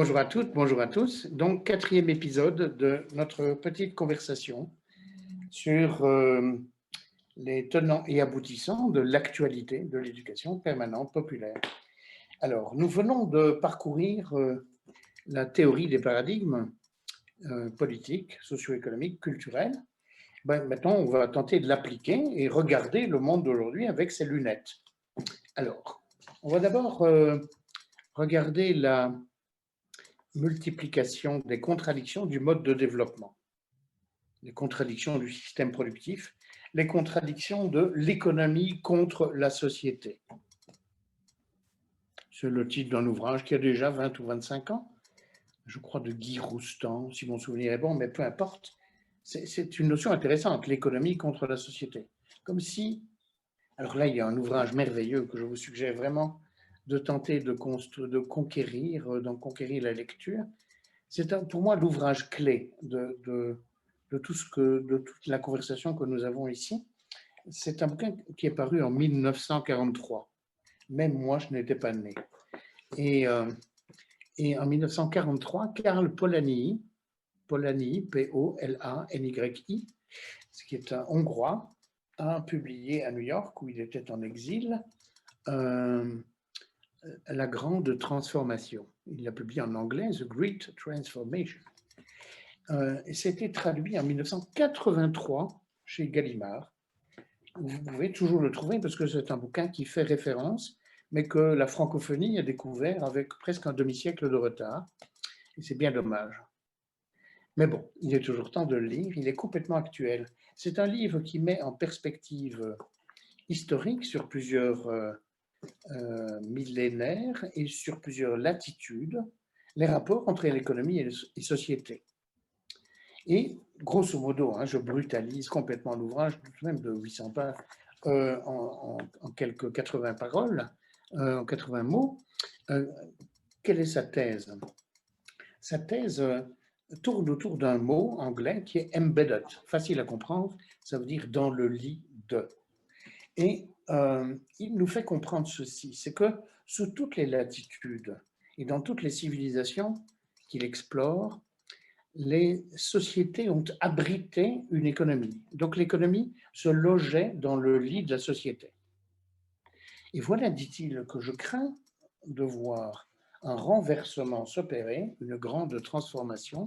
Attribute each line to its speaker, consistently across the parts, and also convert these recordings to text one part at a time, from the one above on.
Speaker 1: Bonjour à toutes, bonjour à tous. Donc, quatrième épisode de notre petite conversation sur les tenants et aboutissants de l'actualité de l'éducation permanente populaire. Alors, nous venons de parcourir la théorie des paradigmes politiques, socio-économiques, culturels. Maintenant, on va tenter de l'appliquer et regarder le monde d'aujourd'hui avec ses lunettes. Alors, on va d'abord regarder la multiplication des contradictions du mode de développement, les contradictions du système productif, les contradictions de l'économie contre la société. C'est le titre d'un ouvrage qui a déjà 20 ou 25 ans, je crois de Guy Roustan, si mon souvenir est bon, mais peu importe. C'est une notion intéressante, l'économie contre la société. Comme si, alors là, il y a un ouvrage merveilleux que je vous suggère vraiment de tenter de conquérir, d'en conquérir la lecture. C'est pour moi l'ouvrage clé de toute la conversation que nous avons ici. C'est un bouquin qui est paru en 1943. Même moi, je n'étais pas né. Et en 1943, Karl Polanyi, P-O-L-A-N-Y-I, ce qui est un Hongrois, a publié à New York, où il était en exil, La Grande Transformation. Il l'a publié en anglais, The Great Transformation. C'était traduit en 1983 chez Gallimard. Vous pouvez toujours le trouver parce que c'est un bouquin qui fait référence, mais que la francophonie a découvert avec presque un demi-siècle de retard. Et c'est bien dommage. Mais bon, il est toujours temps de le lire, il est complètement actuel. C'est un livre qui met en perspective historique sur plusieurs millénaires et sur plusieurs latitudes les rapports entre l'économie et la société. Et grosso modo, je brutalise complètement l'ouvrage, tout de même de 800 pages, en quelques 80 paroles, en 80 mots. Quelle est sa thèse? Sa thèse tourne autour d'un mot anglais qui est embedded, facile à comprendre, ça veut dire dans le lit de. Et il nous fait comprendre ceci, c'est que sous toutes les latitudes et dans toutes les civilisations qu'il explore, les sociétés ont abrité une économie. Donc l'économie se logeait dans le lit de la société. Et voilà, dit-il, que je crains de voir un renversement s'opérer, une grande transformation,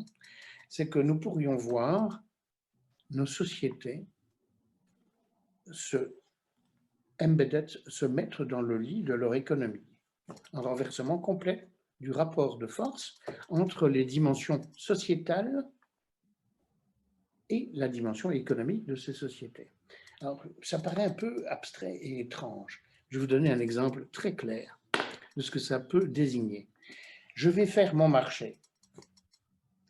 Speaker 1: c'est que nous pourrions voir nos sociétés se mettre dans le lit de leur économie. Un renversement complet du rapport de force entre les dimensions sociétales et la dimension économique de ces sociétés. Alors, ça paraît un peu abstrait et étrange. Je vais vous donner un exemple très clair de ce que ça peut désigner. Je vais faire mon marché.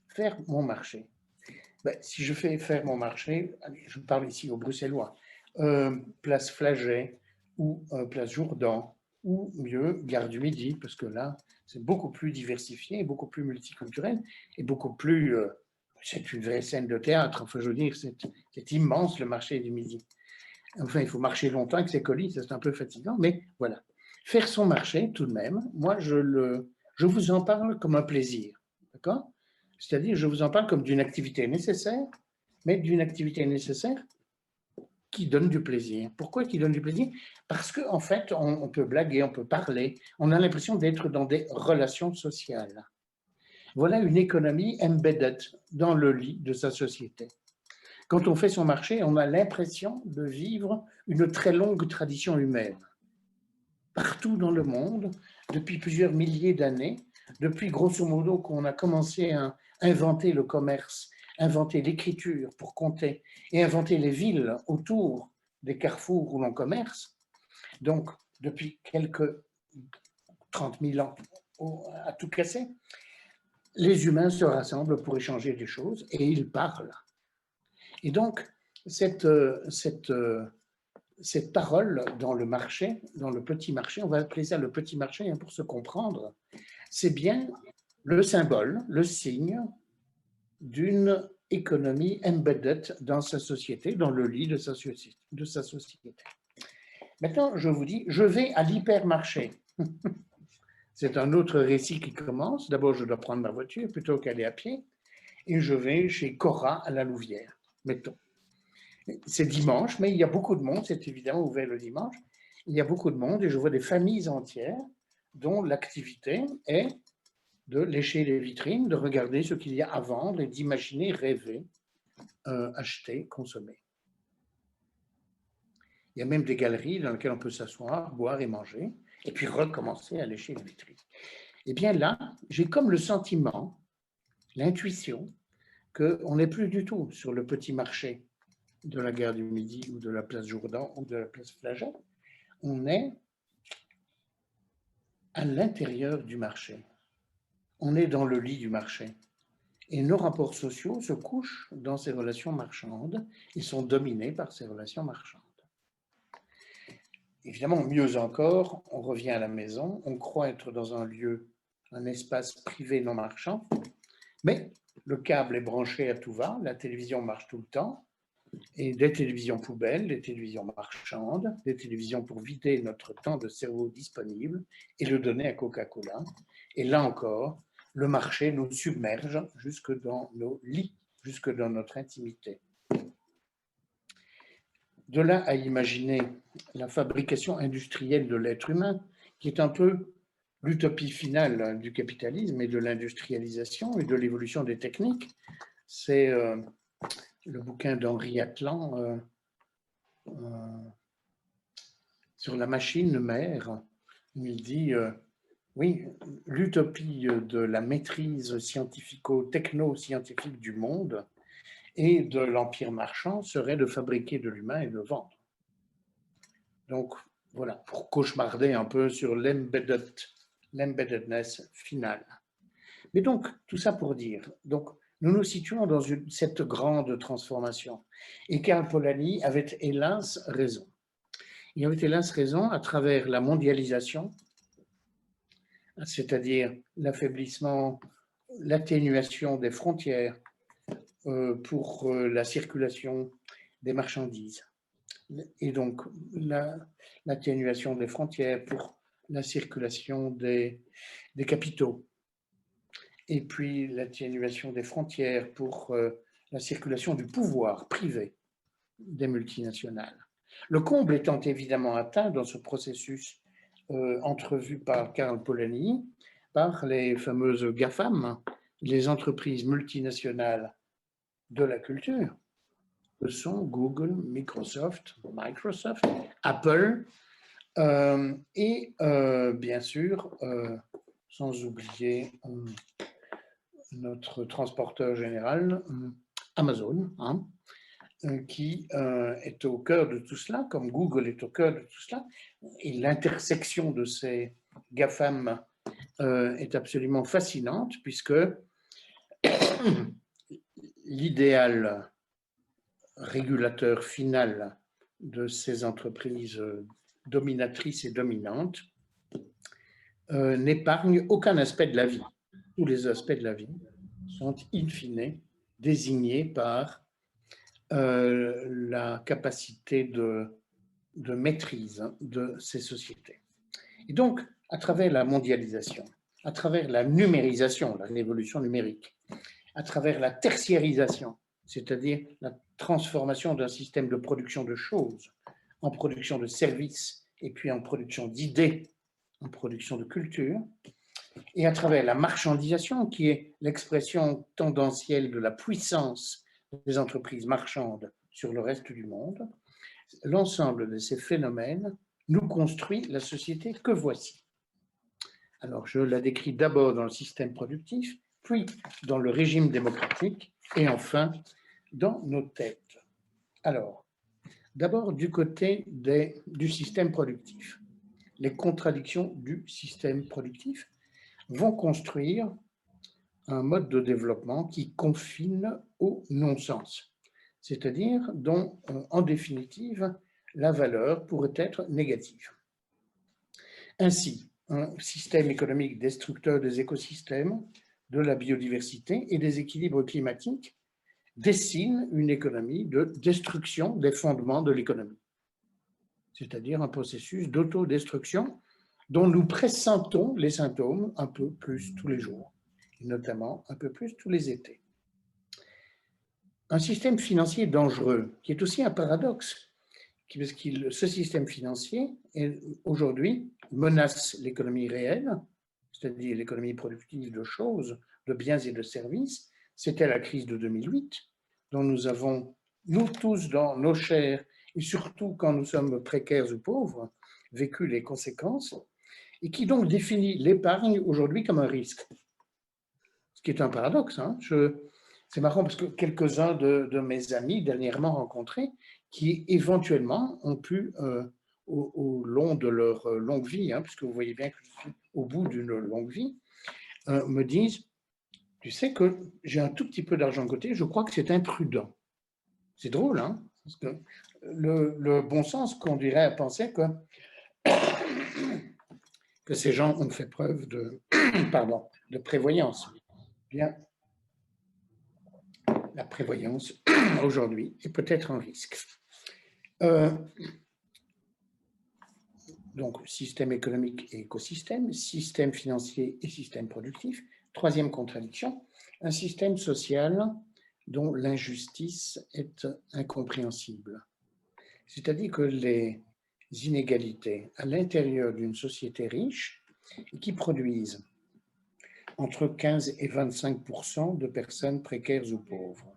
Speaker 1: Faire mon marché. Si je fais faire mon marché, je parle ici aux Bruxellois, place Flaget ou place Jourdan, ou mieux, Gare du Midi, parce que là, c'est beaucoup plus diversifié, beaucoup plus multiculturel et beaucoup plus... c'est une vraie scène de théâtre, enfin, je veux dire, c'est immense le marché du Midi. Enfin, il faut marcher longtemps avec ses colis, c'est un peu fatigant, mais voilà. Faire son marché, tout de même, moi, je vous en parle comme un plaisir, d'accord? C'est-à-dire, je vous en parle comme d'une activité nécessaire, mais d'une activité nécessaire qui donne du plaisir. Pourquoi qui donne du plaisir? Parce qu'en fait, on peut blaguer, on peut parler, on a l'impression d'être dans des relations sociales. Voilà une économie embedded dans le lit de sa société. Quand on fait son marché, on a l'impression de vivre une très longue tradition humaine. Partout dans le monde, depuis plusieurs milliers d'années, depuis grosso modo qu'on a commencé à inventer le commerce, inventer l'écriture pour compter et inventer les villes autour des carrefours où l'on commerce, donc depuis quelques 30 000 ans à tout casser, les humains se rassemblent pour échanger des choses et ils parlent. Et donc, cette parole dans le marché, dans le petit marché, on va appeler ça le petit marché pour se comprendre, c'est bien le symbole, le signe d'une économie embedded dans sa société, dans le lit de sa société. Maintenant, je vous dis, je vais à l'hypermarché. c'est un autre récit qui commence. D'abord, je dois prendre ma voiture plutôt qu'aller à pied, et je vais chez Cora à la Louvière, mettons. C'est dimanche, mais il y a beaucoup de monde, c'est évidemment ouvert le dimanche. Il y a beaucoup de monde et je vois des familles entières dont l'activité est de lécher les vitrines, de regarder ce qu'il y a à vendre et d'imaginer, rêver, acheter, consommer. Il y a même des galeries dans lesquelles on peut s'asseoir, boire et manger, et puis recommencer à lécher les vitrines. Et bien là, j'ai comme le sentiment, l'intuition, qu'on n'est plus du tout sur le petit marché de la gare du Midi ou de la place Jourdan ou de la place Flagey. On est à l'intérieur du marché. On est dans le lit du marché. Et nos rapports sociaux se couchent dans ces relations marchandes et sont dominés par ces relations marchandes. Évidemment, mieux encore, on revient à la maison, on croit être dans un lieu, un espace privé non marchand, mais le câble est branché à tout va, la télévision marche tout le temps, et des télévisions poubelles, des télévisions marchandes, des télévisions pour vider notre temps de cerveau disponible et le donner à Coca-Cola. Et là encore, le marché nous submerge jusque dans nos lits, jusque dans notre intimité. De là à imaginer la fabrication industrielle de l'être humain, qui est un peu l'utopie finale du capitalisme et de l'industrialisation et de l'évolution des techniques, c'est le bouquin d'Henri Atlan sur la machine mère. Il dit, oui, l'utopie de la maîtrise scientifico-techno-scientifique du monde et de l'empire marchand serait de fabriquer de l'humain et de le vendre. Donc, voilà, pour cauchemarder un peu sur l'embeddedness finale. Mais donc, tout ça pour dire, donc, nous nous situons dans cette grande transformation. Et Karl Polanyi avait hélas raison. Il avait hélas raison à travers la mondialisation, c'est-à-dire l'affaiblissement, l'atténuation des frontières pour la circulation des marchandises. Et donc, l'atténuation des frontières pour la circulation des capitaux. Et puis, l'atténuation des frontières pour la circulation du pouvoir privé des multinationales. Le comble étant évidemment atteint dans ce processus entrevu par Karl Polanyi, par les fameuses GAFAM, les entreprises multinationales de la culture, que sont Google, Microsoft, Apple, et bien sûr, sans oublier notre transporteur général, Amazon, hein, qui est au cœur de tout cela, comme Google est au cœur de tout cela. Et l'intersection de ces GAFAM est absolument fascinante, puisque l'idéal régulateur final de ces entreprises dominatrices et dominantes n'épargne aucun aspect de la vie. Tous les aspects de la vie sont in fine désignés par la capacité de maîtrise de ces sociétés. Et donc, à travers la mondialisation, à travers la numérisation, la révolution numérique, à travers la tertiarisation, c'est-à-dire la transformation d'un système de production de choses en production de services et puis en production d'idées, en production de culture, et à travers la marchandisation, qui est l'expression tendancielle de la puissance des entreprises marchandes sur le reste du monde, l'ensemble de ces phénomènes nous construit la société que voici. Alors, je la décris d'abord dans le système productif, puis dans le régime démocratique, et enfin dans nos têtes. Alors, d'abord du côté du système productif. Les contradictions du système productif vont construire un mode de développement qui confine au non-sens, c'est-à-dire dont, en définitive, la valeur pourrait être négative. Ainsi, un système économique destructeur des écosystèmes, de la biodiversité et des équilibres climatiques dessine une économie de destruction des fondements de l'économie, c'est-à-dire un processus d'autodestruction dont nous pressentons les symptômes un peu plus tous les jours, et notamment un peu plus tous les étés. Un système financier dangereux, qui est aussi un paradoxe, parce que ce système financier, aujourd'hui, menace l'économie réelle, c'est-à-dire l'économie productive de choses, de biens et de services. C'était la crise de 2008, dont nous avons, nous tous, dans nos chairs, et surtout quand nous sommes précaires ou pauvres, vécu les conséquences, et qui donc définit l'épargne aujourd'hui comme un risque. Ce qui est un paradoxe. Hein. C'est marrant parce que quelques-uns de mes amis dernièrement rencontrés, qui éventuellement ont pu, au long de leur longue vie, hein, puisque vous voyez bien que je suis au bout d'une longue vie, me disent, tu sais que j'ai un tout petit peu d'argent de côté, je crois que c'est imprudent. C'est drôle, hein, parce que le bon sens conduirait à penser que ces gens ont fait preuve de, pardon, de prévoyance. Bien, la prévoyance aujourd'hui est peut-être un risque. Donc, système économique et écosystème, système financier et système productif. Troisième contradiction, un système social dont l'injustice est incompréhensible. C'est-à-dire que les inégalités à l'intérieur d'une société riche qui produisent entre 15 et 25% de personnes précaires ou pauvres,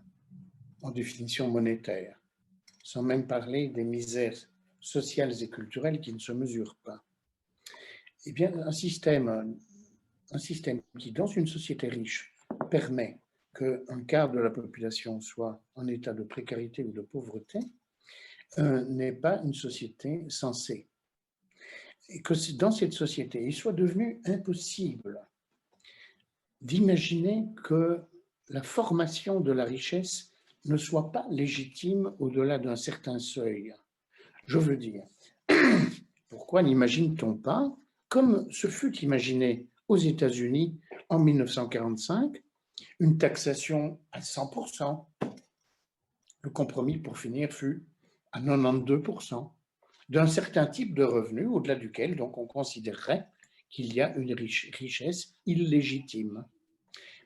Speaker 1: en définition monétaire, sans même parler des misères sociales et culturelles qui ne se mesurent pas. Eh bien, un système qui, dans une société riche, permet qu'un quart de la population soit en état de précarité ou de pauvreté, n'est pas une société sensée. Et que dans cette société, il soit devenu impossible d'imaginer que la formation de la richesse ne soit pas légitime au-delà d'un certain seuil. Je veux dire, pourquoi n'imagine-t-on pas, comme ce fut imaginé aux États-Unis en 1945, une taxation à 100%. Le compromis, pour finir, fut à 92% d'un certain type de revenu, au-delà duquel donc on considérerait qu'il y a une richesse illégitime.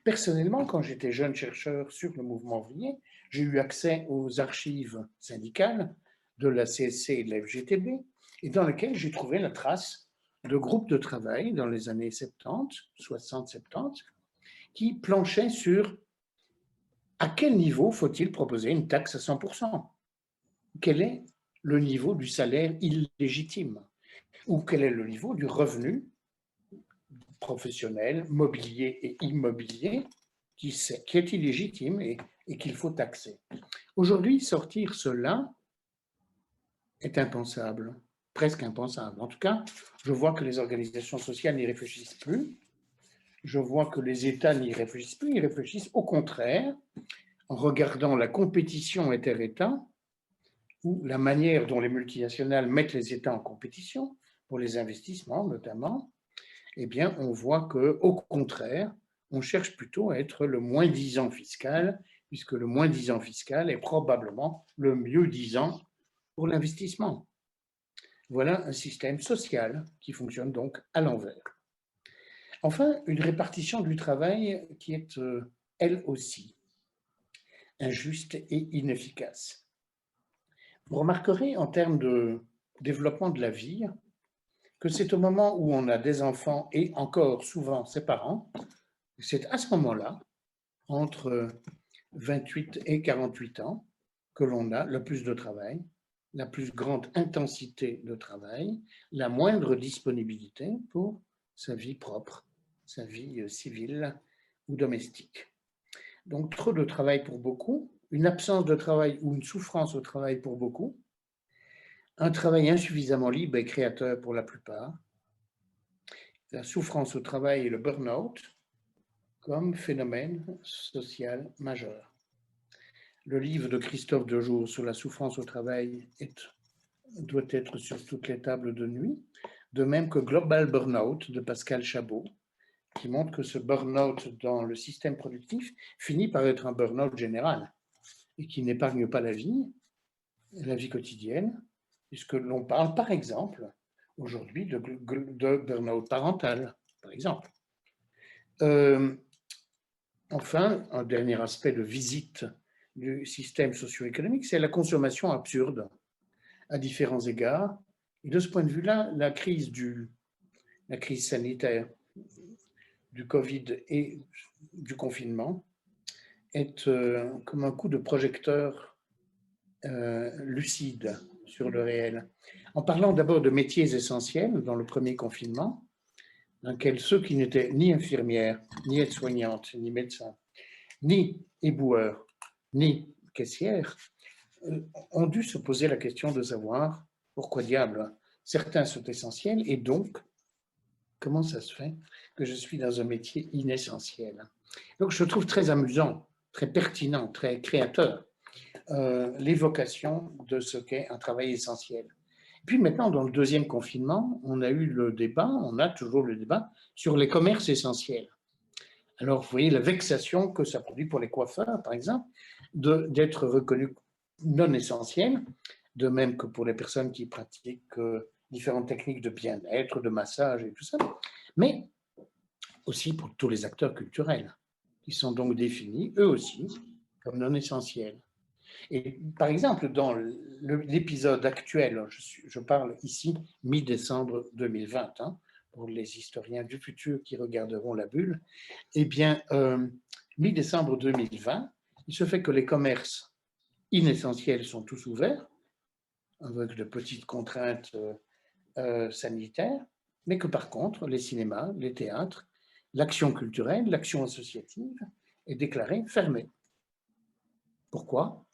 Speaker 1: Personnellement, quand j'étais jeune chercheur sur le mouvement ouvrier, j'ai eu accès aux archives syndicales de la CSC et de la FGTB, et dans lesquelles j'ai trouvé la trace de groupes de travail dans les années 70, 60-70, qui planchaient sur à quel niveau faut-il proposer une taxe à 100%? Quel est le niveau du salaire illégitime? Ou quel est le niveau du revenu professionnel, mobilier et immobilier qui est illégitime et qu'il faut taxer? Aujourd'hui, sortir cela est impensable, presque impensable. En tout cas, je vois que les organisations sociales n'y réfléchissent plus. Je vois que les États n'y réfléchissent plus. Ils réfléchissent au contraire en regardant la compétition inter-États ou la manière dont les multinationales mettent les États en compétition, pour les investissements notamment, eh bien, on voit qu'au contraire, on cherche plutôt à être le moins-disant fiscal, puisque le moins-disant fiscal est probablement le mieux-disant pour l'investissement. Voilà un système social qui fonctionne donc à l'envers. Enfin, une répartition du travail qui est, elle aussi, injuste et inefficace. Vous remarquerez en termes de développement de la vie que c'est au moment où on a des enfants et encore souvent ses parents, c'est à ce moment-là, entre 28 et 48 ans, que l'on a le plus de travail, la plus grande intensité de travail, la moindre disponibilité pour sa vie propre, sa vie civile ou domestique. Donc trop de travail pour beaucoup, une absence de travail ou une souffrance au travail pour beaucoup, un travail insuffisamment libre et créateur pour la plupart, la souffrance au travail et le burn-out comme phénomène social majeur. Le livre de Christophe Dejour sur la souffrance au travail doit être sur toutes les tables de nuit, de même que Global Burnout de Pascal Chabot, qui montre que ce burn-out dans le système productif finit par être un burn-out général et qui n'épargne pas la vie quotidienne, puisque l'on parle par exemple aujourd'hui de burn-out parental, par exemple. Enfin, un dernier aspect de visite du système socio-économique, c'est la consommation absurde à différents égards. Et de ce point de vue-là, la crise sanitaire, du Covid et du confinement est comme un coup de projecteur lucide sur le réel. En parlant d'abord de métiers essentiels dans le premier confinement, dans lequel ceux qui n'étaient ni infirmières, ni aides-soignantes, ni médecins, ni éboueurs, ni caissières, ont dû se poser la question de savoir pourquoi diable certains sont essentiels et donc comment ça se fait que je suis dans un métier inessentiel. Donc je trouve très amusant, très pertinent, très créateur l'évocation de ce qu'est un travail essentiel. Puis maintenant, dans le deuxième confinement, on a eu le débat, on a toujours le débat sur les commerces essentiels. Alors, vous voyez la vexation que ça produit pour les coiffeurs, par exemple, d'être reconnus non essentiels, de même que pour les personnes qui pratiquent différentes techniques de bien-être, de massage et tout ça, mais aussi pour tous les acteurs culturels, qui sont donc définis, eux aussi, comme non essentiels. Et par exemple, dans l'épisode actuel, je parle ici mi-décembre 2020, hein, pour les historiens du futur qui regarderont la bulle, eh bien, mi-décembre 2020, il se fait que les commerces inessentiels sont tous ouverts, avec de petites contraintes sanitaires, mais que par contre, les cinémas, les théâtres, l'action culturelle, l'action associative est déclarée fermée. Pourquoi ?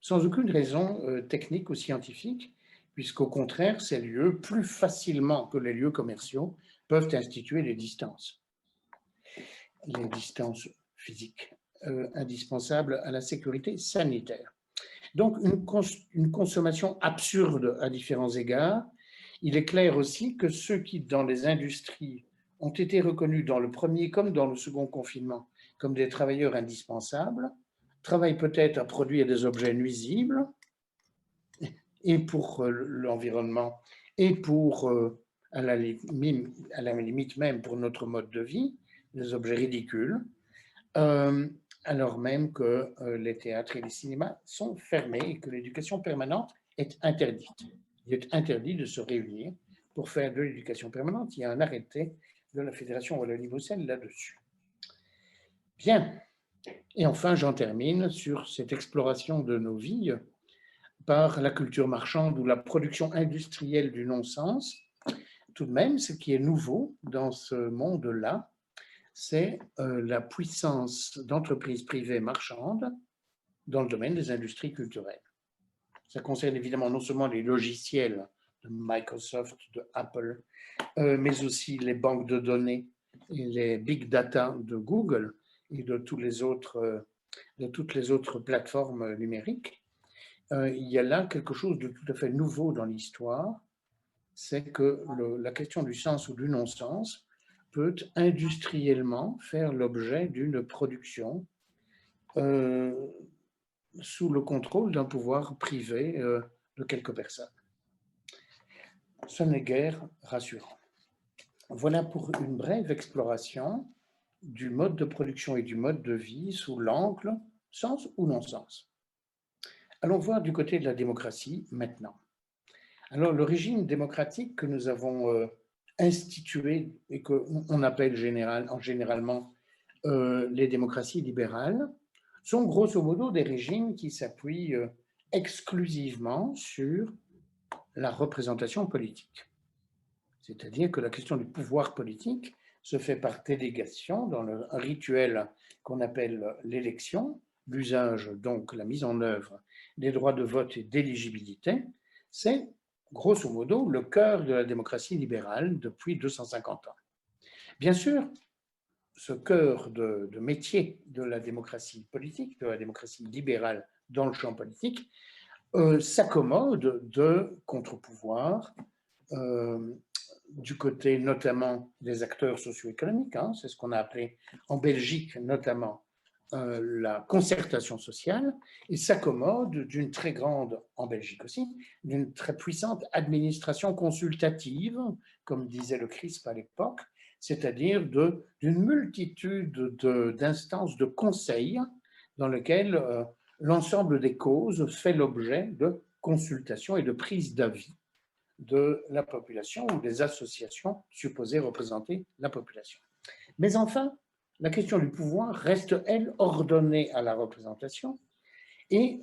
Speaker 1: Sans aucune raison technique ou scientifique, puisqu'au contraire, ces lieux, plus facilement que les lieux commerciaux, peuvent instituer les distances physiques indispensables à la sécurité sanitaire. Donc, une consommation absurde à différents égards. Il est clair aussi que ceux qui, dans les industries, ont été reconnus dans le premier comme dans le second confinement comme des travailleurs indispensables, travaillent peut-être à produire des objets nuisibles, et pour l'environnement, et pour, à la limite même, pour notre mode de vie, des objets ridicules, alors même que les théâtres et les cinémas sont fermés et que l'éducation permanente est interdite. Il est interdit de se réunir pour faire de l'éducation permanente. Il y a un arrêté de la Fédération Wallonie-Bruxelles là-dessus. Bien. Et enfin, j'en termine sur cette exploration de nos vies par la culture marchande ou la production industrielle du non-sens. Tout de même, ce qui est nouveau dans ce monde-là, c'est la puissance d'entreprises privées marchandes dans le domaine des industries culturelles. Ça concerne évidemment non seulement les logiciels de Microsoft, de Apple, mais aussi les banques de données et les big data de Google et de toutes les autres plateformes numériques. Il y a là quelque chose de tout à fait nouveau dans l'histoire, c'est que la question du sens ou du non-sens peut industriellement faire l'objet d'une production sous le contrôle d'un pouvoir privé de quelques personnes. Ce n'est guère rassurant. Voilà pour une brève exploration du mode de production et du mode de vie sous l'angle sens ou non-sens. Allons voir du côté de la démocratie maintenant. Alors, le régime démocratique que nous avons institué et qu'on appelle généralement les démocraties libérales sont grosso modo des régimes qui s'appuient exclusivement sur la représentation politique. C'est-à-dire que la question du pouvoir politique se fait par délégation dans le rituel qu'on appelle l'élection, l'usage, donc la mise en œuvre des droits de vote et d'éligibilité. C'est grosso modo le cœur de la démocratie libérale depuis 250 ans. Bien sûr, ce cœur de métier de la démocratie politique, de la démocratie libérale dans le champ politique, s'accommode de contre-pouvoirs, du côté notamment des acteurs socio-économiques, hein, c'est ce qu'on a appelé en Belgique notamment la concertation sociale et s'accommode d'une très grande, en Belgique aussi, d'une très puissante administration consultative, comme disait le CRISP à l'époque, c'est-à-dire d'une multitude d'instances de conseil dans lesquelles l'ensemble des causes fait l'objet de consultations et de prises d'avis de la population ou des associations supposées représenter la population. Mais enfin, la question du pouvoir reste, elle, ordonnée à la représentation et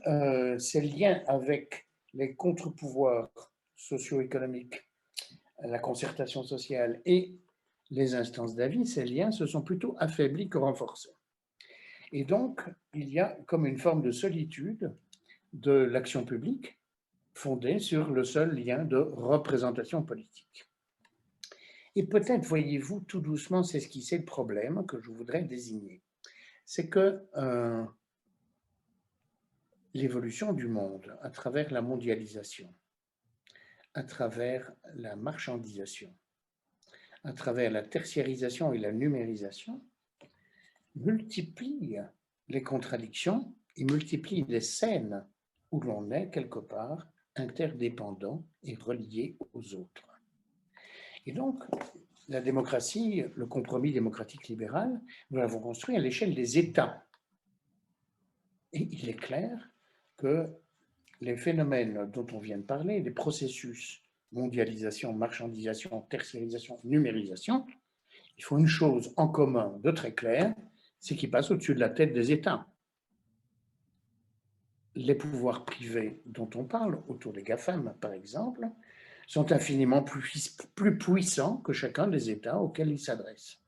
Speaker 1: ses liens avec les contre-pouvoirs socio-économiques, la concertation sociale et les instances d'avis, ces liens se sont plutôt affaiblis que renforcés. Et donc, il y a comme une forme de solitude de l'action publique fondée sur le seul lien de représentation politique. Et peut-être voyez-vous tout doucement s'esquisser le problème que je voudrais désigner. C'est que l'évolution du monde à travers la mondialisation, à travers la marchandisation, à travers la tertiarisation et la numérisation, multiplie les contradictions et multiplie les scènes où l'on est quelque part interdépendant et relié aux autres. Et donc, la démocratie, le compromis démocratique libéral, nous l'avons construit à l'échelle des États. Et il est clair que les phénomènes dont on vient de parler, les processus mondialisation, marchandisation, tertiarisation, numérisation, il faut une chose en commun de très clair, c'est qu'ils passent au-dessus de la tête des États. Les pouvoirs privés dont on parle, autour des GAFAM par exemple, sont infiniment plus puissants que chacun des États auxquels ils s'adressent,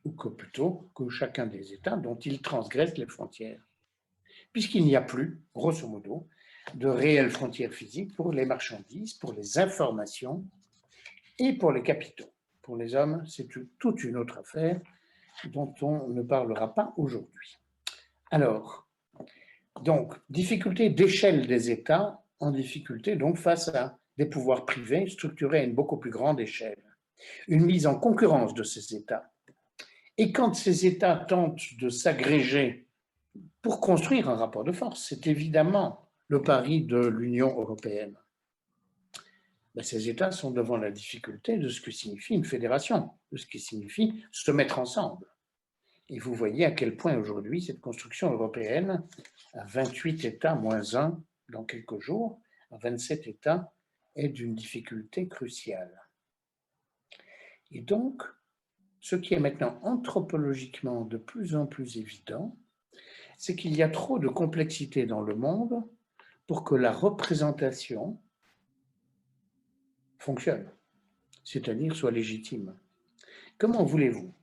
Speaker 1: ou que plutôt que chacun des États dont ils transgressent les frontières, puisqu'il n'y a plus, grosso modo, de réelles frontières physiques pour les marchandises, pour les informations et pour les capitaux. Pour les hommes, c'est toute une autre affaire dont on ne parlera pas aujourd'hui. Alors, donc, difficulté d'échelle des États en difficulté donc face à des pouvoirs privés structurés à une beaucoup plus grande échelle. Une mise en concurrence de ces États. Et quand ces États tentent de s'agréger pour construire un rapport de force, c'est évidemment le pari de l'Union européenne. Ben, ces États sont devant la difficulté de ce que signifie une fédération, de ce qui signifie se mettre ensemble. Et vous voyez à quel point aujourd'hui cette construction européenne, à 28 États moins 1 dans quelques jours, à 27 États, est d'une difficulté cruciale. Et donc, ce qui est maintenant anthropologiquement de plus en plus évident, c'est qu'il y a trop de complexité dans le monde pour que la représentation fonctionne, c'est-à-dire soit légitime. Comment voulez-vous?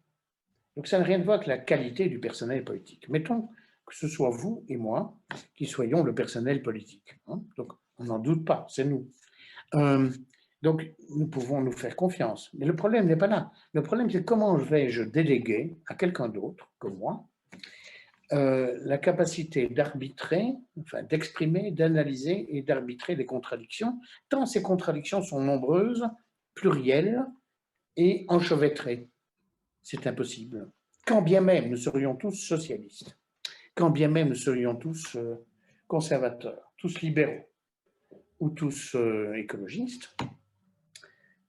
Speaker 1: Donc ça n'a rien à voir avec la qualité du personnel politique. Mettons que ce soit vous et moi qui soyons le personnel politique. Hein? Donc on n'en doute pas, c'est nous. Donc nous pouvons nous faire confiance. Mais le problème n'est pas là. Le problème c'est comment vais-je déléguer à quelqu'un d'autre que moi la capacité d'arbitrer, enfin d'exprimer, d'analyser et d'arbitrer les contradictions, tant ces contradictions sont nombreuses, plurielles et enchevêtrées. C'est impossible. Quand bien même nous serions tous socialistes, quand bien même nous serions tous conservateurs, tous libéraux, ou tous écologistes,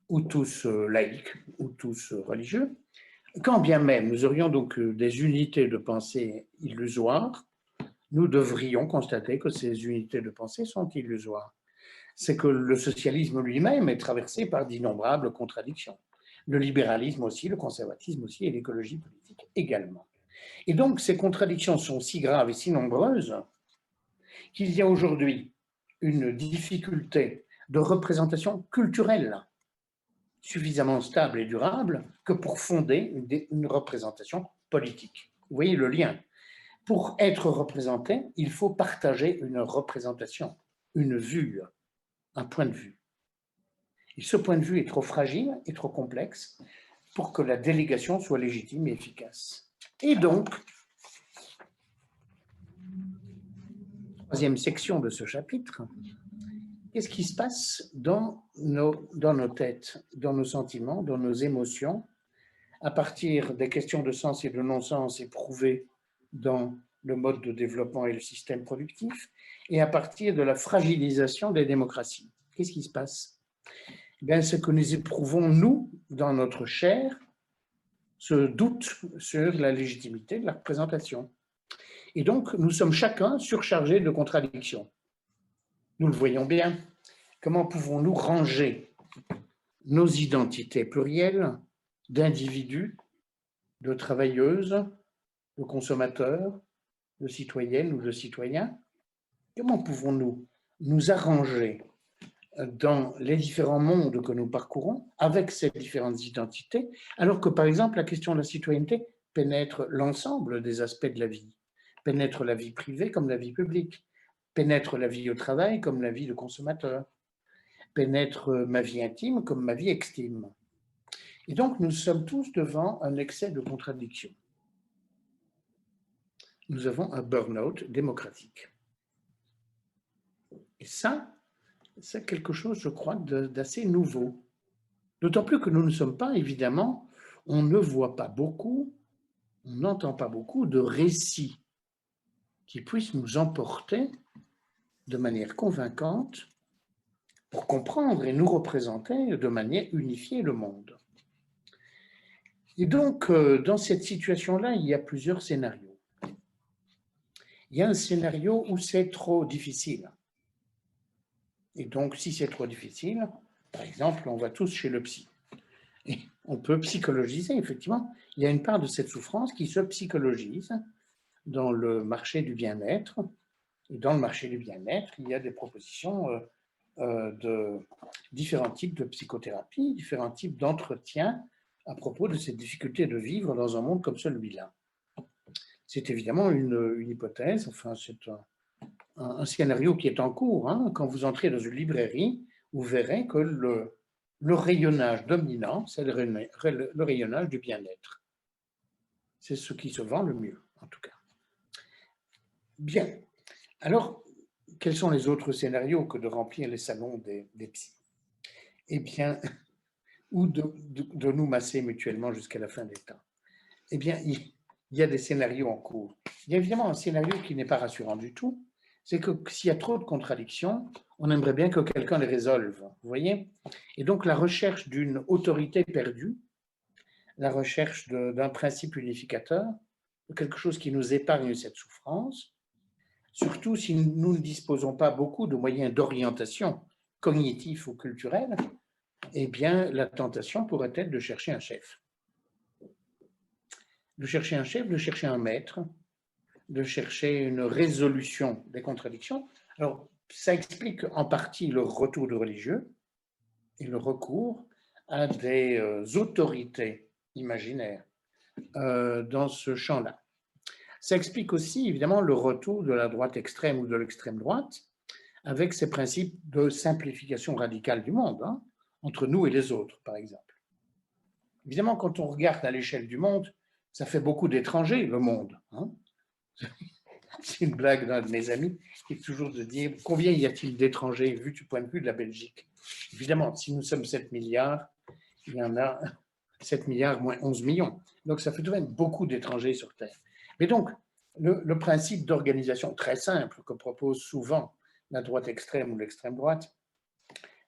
Speaker 1: ou tous laïcs, ou tous religieux, quand bien même nous aurions donc des unités de pensée illusoires, nous devrions constater que ces unités de pensée sont illusoires. C'est que le socialisme lui-même est traversé par d'innombrables contradictions. Le libéralisme aussi, le conservatisme aussi et l'écologie politique également. Et donc ces contradictions sont si graves et si nombreuses qu'il y a aujourd'hui une difficulté de représentation culturelle suffisamment stable et durable que pour fonder une représentation politique. Vous voyez le lien. Pour être représenté, il faut partager une représentation, une vue, un point de vue. Et ce point de vue est trop fragile et trop complexe pour que la délégation soit légitime et efficace. Et donc, troisième section de ce chapitre, qu'est-ce qui se passe dans nos têtes, dans nos sentiments, dans nos émotions, à partir des questions de sens et de non-sens éprouvées dans le mode de développement et le système productif, et à partir de la fragilisation des démocraties. Qu'est-ce qui se passe? Bien, ce que nous éprouvons, nous, dans notre chair, ce doute sur la légitimité de la représentation. Et donc, nous sommes chacun surchargés de contradictions. Nous le voyons bien. Comment pouvons-nous ranger nos identités plurielles d'individus, de travailleuses, de consommateurs, de citoyennes ou de citoyens? Comment pouvons-nous nous arranger dans les différents mondes que nous parcourons avec ces différentes identités, alors que, par exemple, la question de la citoyenneté pénètre l'ensemble des aspects de la vie, pénètre la vie privée comme la vie publique, pénètre la vie au travail comme la vie de consommateur, pénètre ma vie intime comme ma vie extime. Et donc, nous sommes tous devant un excès de contradiction. Nous avons un burn-out démocratique. Et ça, c'est quelque chose, je crois, d'assez nouveau. D'autant plus que nous ne sommes pas, évidemment, on ne voit pas beaucoup, on n'entend pas beaucoup de récits qui puissent nous emporter de manière convaincante pour comprendre et nous représenter de manière unifiée le monde. Et donc, dans cette situation-là, il y a plusieurs scénarios. Il y a un scénario où c'est trop difficile. Et donc, si c'est trop difficile, par exemple, on va tous chez le psy. Et on peut psychologiser, effectivement. Il y a une part de cette souffrance qui se psychologise dans le marché du bien-être. Et dans le marché du bien-être, il y a des propositions de différents types de psychothérapie, différents types d'entretiens à propos de cette difficulté de vivre dans un monde comme celui-là. C'est évidemment une hypothèse, enfin, c'est un scénario qui est en cours. Hein. Quand vous entrez dans une librairie, vous verrez que le rayonnage dominant, c'est le rayonnage du bien-être. C'est ce qui se vend le mieux, en tout cas. Bien. Alors, quels sont les autres scénarios que de remplir les salons des psys? Eh bien, ou de nous masser mutuellement jusqu'à la fin des temps. Eh bien, il y a des scénarios en cours. Il y a évidemment un scénario qui n'est pas rassurant du tout, c'est que s'il y a trop de contradictions, on aimerait bien que quelqu'un les résolve, vous voyez? Et donc, la recherche d'une autorité perdue, la recherche d'un principe unificateur, de quelque chose qui nous épargne cette souffrance, surtout si nous ne disposons pas beaucoup de moyens d'orientation cognitifs ou culturels, eh bien, la tentation pourrait être de chercher un chef. De chercher un chef, de chercher un maître, de chercher une résolution des contradictions. Alors, ça explique en partie le retour de religieux et le recours à des autorités imaginaires dans ce champ-là. Ça explique aussi, évidemment, le retour de la droite extrême ou de l'extrême droite avec ces principes de simplification radicale du monde, hein, entre nous et les autres, par exemple. Évidemment, quand on regarde à l'échelle du monde, ça fait beaucoup d'étrangers, le monde. Hein. C'est une blague d'un de mes amis qui est toujours de dire combien y a-t-il d'étrangers vu du point de vue de la Belgique? Évidemment, si nous sommes 7 milliards, il y en a 7 milliards moins 11 millions. Donc ça fait tout de même beaucoup d'étrangers sur Terre. Mais donc, le principe d'organisation très simple que propose souvent la droite extrême ou l'extrême droite,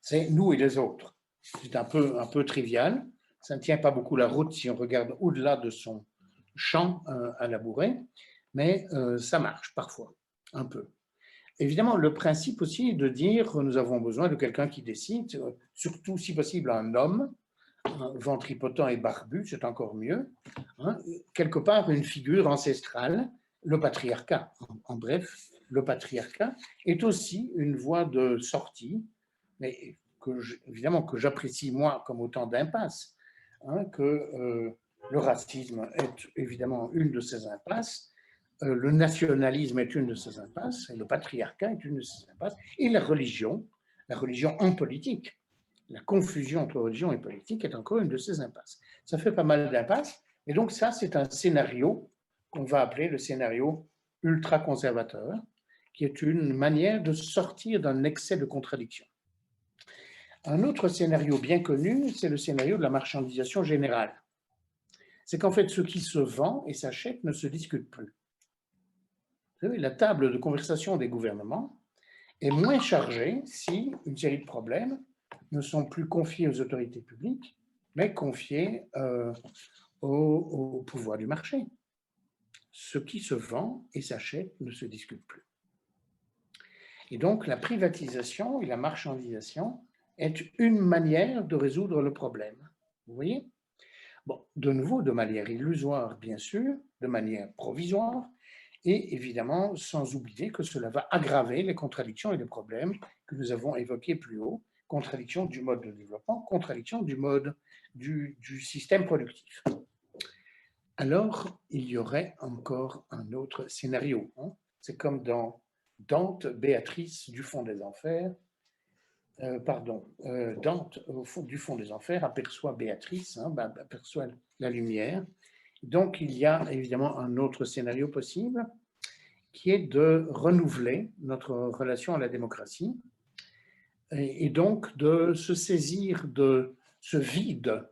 Speaker 1: c'est nous et les autres. C'est un peu trivial, ça ne tient pas beaucoup la route si on regarde au-delà de son champ à labourer, mais ça marche parfois, un peu. Évidemment, le principe aussi est de dire que nous avons besoin de quelqu'un qui décide, surtout si possible un homme, ventripotent et barbu, c'est encore mieux, hein, quelque part une figure ancestrale, le patriarcat. En bref, le patriarcat est aussi une voie de sortie, mais évidemment que j'apprécie moi comme autant d'impasses, hein, que le racisme est évidemment une de ces impasses, le nationalisme est une de ces impasses, et le patriarcat est une de ces impasses, et la religion en politique, la confusion entre religion et politique est encore une de ces impasses. Ça fait pas mal d'impasses, et donc ça, c'est un scénario qu'on va appeler le scénario ultra-conservateur, qui est une manière de sortir d'un excès de contradiction. Un autre scénario bien connu, c'est le scénario de la marchandisation générale. C'est qu'en fait, ce qui se vend et s'achète ne se discute plus. Vous savez, la table de conversation des gouvernements est moins chargée si une série de problèmes ne sont plus confiés aux autorités publiques, mais confiés au pouvoir du marché. Ce qui se vend et s'achète ne se discute plus. Et donc, la privatisation et la marchandisation est une manière de résoudre le problème. Vous voyez? Bon, de nouveau, de manière illusoire, bien sûr, de manière provisoire, et évidemment, sans oublier que cela va aggraver les contradictions et les problèmes que nous avons évoqués plus haut, contradiction du mode de développement, contradiction du mode du système productif. Alors, il y aurait encore un autre scénario. Hein. C'est comme dans Dante, Béatrice du fond des enfers, Dante, du fond des enfers, aperçoit Béatrice, hein, aperçoit la lumière. Donc, il y a évidemment un autre scénario possible, qui est de renouveler notre relation à la démocratie, et donc de se saisir de ce vide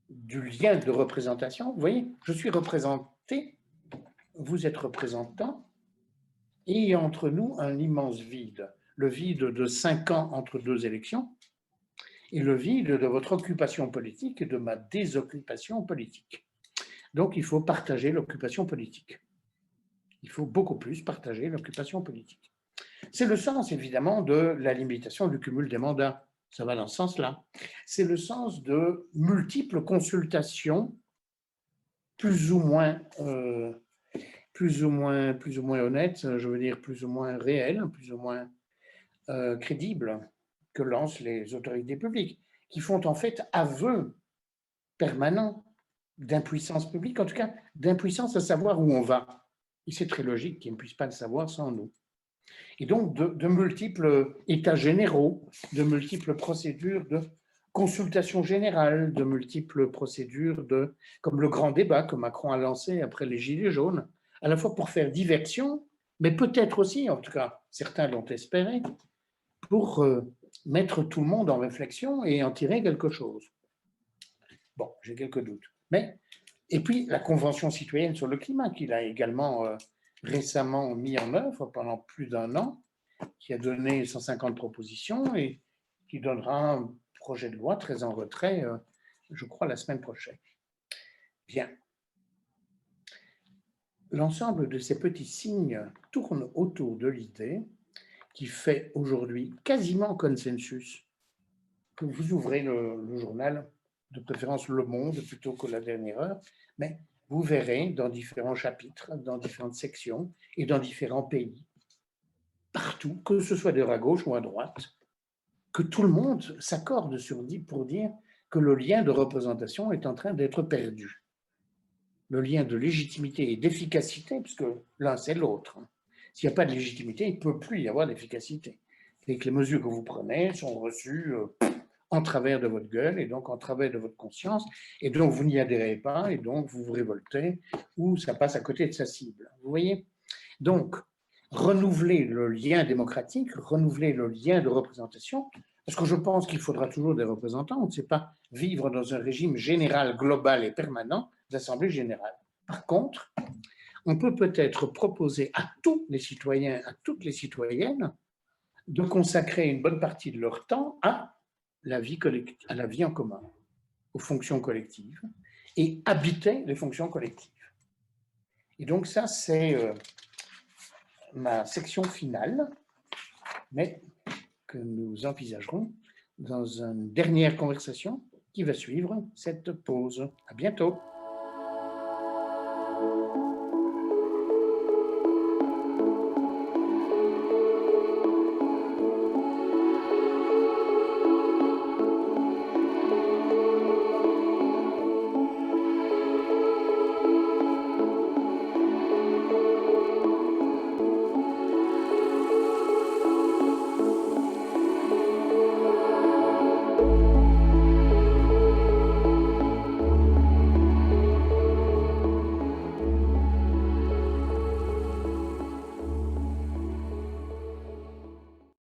Speaker 1: du lien de représentation. Vous voyez, je suis représenté, vous êtes représentant, et il y a entre nous un immense vide, le vide de 5 ans entre 2 élections, et le vide de votre occupation politique et de ma désoccupation politique. Donc, il faut partager l'occupation politique. Il faut beaucoup plus partager l'occupation politique. C'est le sens, évidemment, de la limitation du cumul des mandats. Ça va dans ce sens-là. C'est le sens de multiples consultations plus ou moins honnêtes, je veux dire plus ou moins réelles, plus ou moins crédibles que lancent les autorités publiques, qui font en fait aveu permanent d'impuissance publique, en tout cas d'impuissance à savoir où on va. Et c'est très logique qu'ils ne puissent pas le savoir sans nous. Et donc de multiples états généraux, de multiples procédures de consultation générale, de multiples procédures comme le grand débat que Macron a lancé après les Gilets jaunes, à la fois pour faire diversion, mais peut-être aussi, en tout cas certains l'ont espéré, pour mettre tout le monde en réflexion et en tirer quelque chose. Bon, j'ai quelques doutes. Et puis la Convention citoyenne sur le climat, qu'il a également récemment mis en œuvre pendant plus d'1 an, qui a donné 150 propositions et qui donnera un projet de loi très en retrait, je crois, la semaine prochaine. Bien. L'ensemble de ces petits signes tourne autour de l'idée qui fait aujourd'hui quasiment consensus. Que vous ouvrez le journal, de préférence Le Monde plutôt que La Dernière Heure, mais vous verrez dans différents chapitres, dans différentes sections et dans différents pays, partout, que ce soit à gauche ou à droite, que tout le monde s'accorde pour dire que le lien de représentation est en train d'être perdu. Le lien de légitimité et d'efficacité, puisque l'un c'est l'autre. S'il n'y a pas de légitimité, il ne peut plus y avoir d'efficacité. Et que les mesures que vous prenez sont reçues en travers de votre gueule et donc en travers de votre conscience, et donc vous n'y adhérez pas, et donc vous vous révoltez, ou ça passe à côté de sa cible. Vous voyez? Donc, renouveler le lien démocratique, renouveler le lien de représentation, parce que je pense qu'il faudra toujours des représentants, on ne sait pas vivre dans un régime général, global et permanent d'Assemblée générale. Par contre, on peut peut-être proposer à tous les citoyens, à toutes les citoyennes, de consacrer une bonne partie de leur temps à la vie en commun, aux fonctions collectives, et habiter les fonctions collectives. Et donc ça, c'est ma section finale, mais que nous envisagerons dans une dernière conversation qui va suivre cette pause. À bientôt.